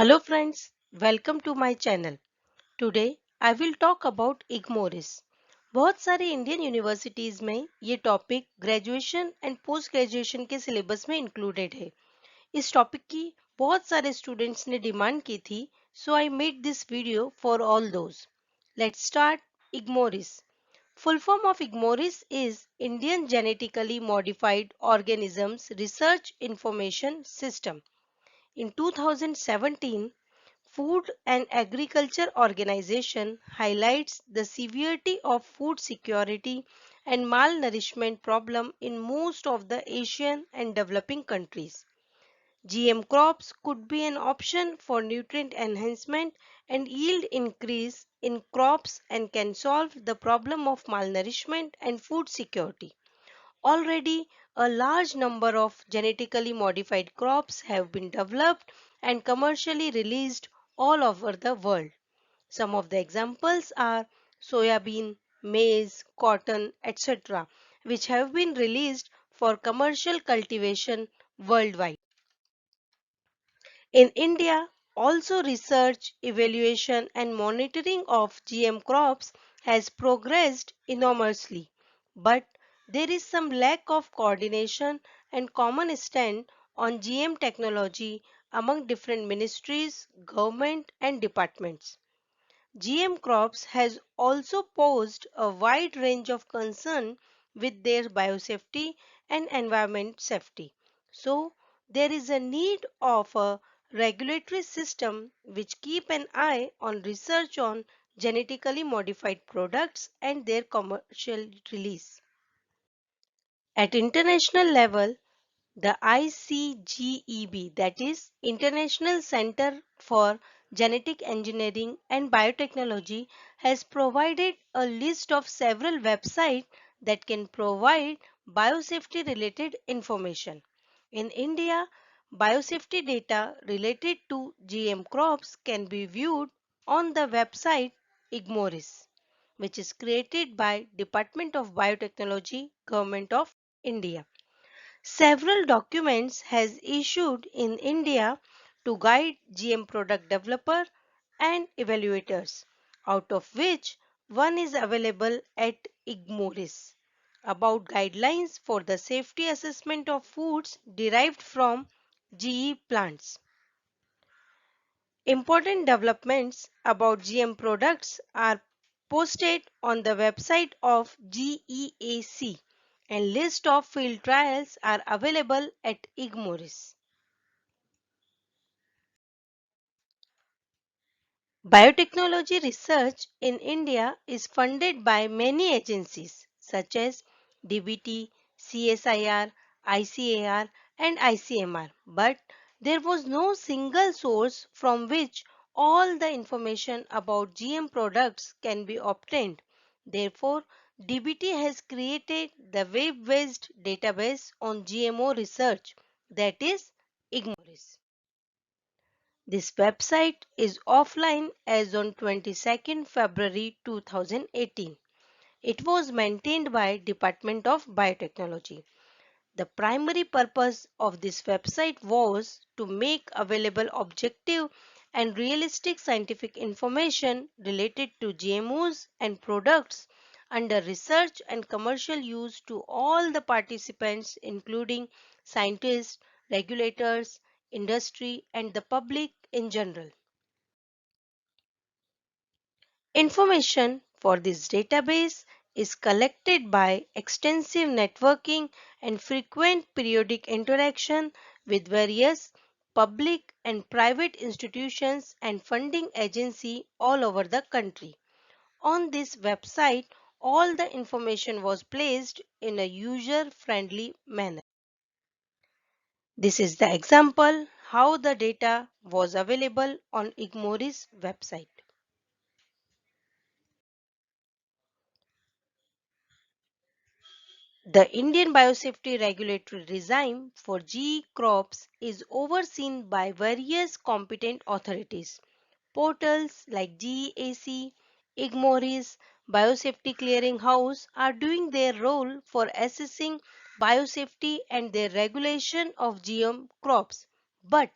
Hello friends, welcome to my channel. Today I will talk about IGMORIS. बहुत सारी Indian universities में ये topic graduation and post graduation के syllabus में included है। इस टॉपिक की बहुत सारे स्टूडेंट्स ने डिमांड की थी, so I made this video for all those. Let's start. IGMORIS full form of IGMORIS is Indian Genetically Modified Organisms Research Information System. In 2017, Food and Agriculture Organization highlights the severity of food security and malnourishment problem in most of the Asian and developing countries. GM crops could be an option for nutrient enhancement and yield increase in crops and can solve the problem of malnourishment and food security. Already, a large number of genetically modified crops have been developed and commercially released all over the world. Some of the examples are soybean, maize, cotton, etc., which have been released for commercial cultivation worldwide. In India, also research, evaluation and monitoring of GM crops has progressed enormously, but there is some lack of coordination and common stand on GM technology among different ministries, government and departments. GM crops has also posed a wide range of concern with their biosafety and environment safety. So, there is a need of a regulatory system which keep an eye on research on genetically modified products and their commercial release. At international level, the ICGEB, that is International Center for Genetic Engineering and Biotechnology, has provided a list of several websites that can provide biosafety related information. In India, biosafety data related to GM crops can be viewed on the website IGMORIS, which is created by Department of Biotechnology, Government of India. Several documents has issued in India to guide GM product developer and evaluators, out of which one is available at IGMORIS about guidelines for the safety assessment of foods derived from GE plants. Important developments about GM products are posted on the website of GEAC and list of field trials are available at IGMORIS. Biotechnology research in India is funded by many agencies such as DBT, CSIR, ICAR and ICMR, but there was no single source from which all the information about GM products can be obtained. Therefore, DBT has created the web-based database on GMO research, that is IGMORIS. This website is offline as on 22nd February 2018. It was maintained by Department of Biotechnology. The primary purpose of this website was to make available objective and realistic scientific information related to GMOs and products under research and commercial use to all the participants including scientists, regulators, industry and the public in general. Information for this database is collected by extensive networking and frequent periodic interaction with various public and private institutions and funding agencies all over the country. On this website, all the information was placed in a user-friendly manner. This is the example how the data was available on IGMORIS website. The Indian biosafety regulatory regime for GE crops is overseen by various competent authorities. Portals like GEAC, IGMORIS, Biosafety Clearinghouse are doing their role for assessing biosafety and their regulation of GM crops. But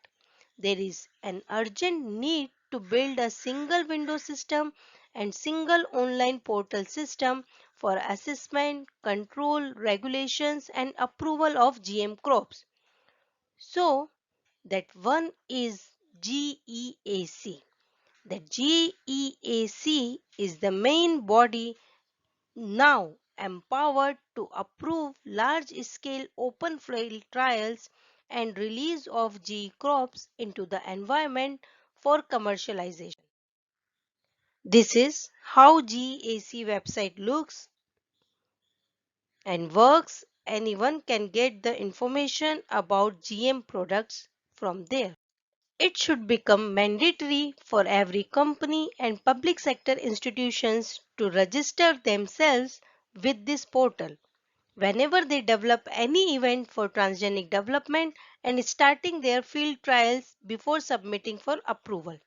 there is an urgent need to build a single window system and single online portal system for assessment, control, regulations and approval of GM crops. So that one is GEAC. The GEAC is the main body now empowered to approve large-scale open field trials and release of GE crops into the environment for commercialization. This is how GEAC website looks and works. Anyone can get the information about GM products from there. It should become mandatory for every company and public sector institutions to register themselves with this portal whenever they develop any event for transgenic development and starting their field trials before submitting for approval.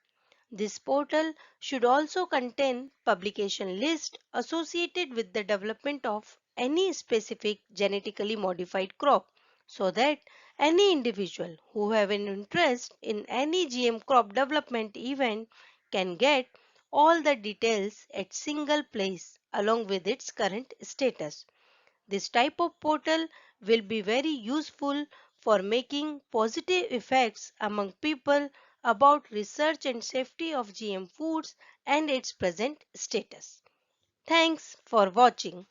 This portal should also contain publication list associated with the development of any specific genetically modified crop so that any individual who have an interest in any GM crop development event can get all the details at single place along with its current status. This type of portal will be very useful for making positive effects among people about research and safety of GM foods and its present status. Thanks for watching.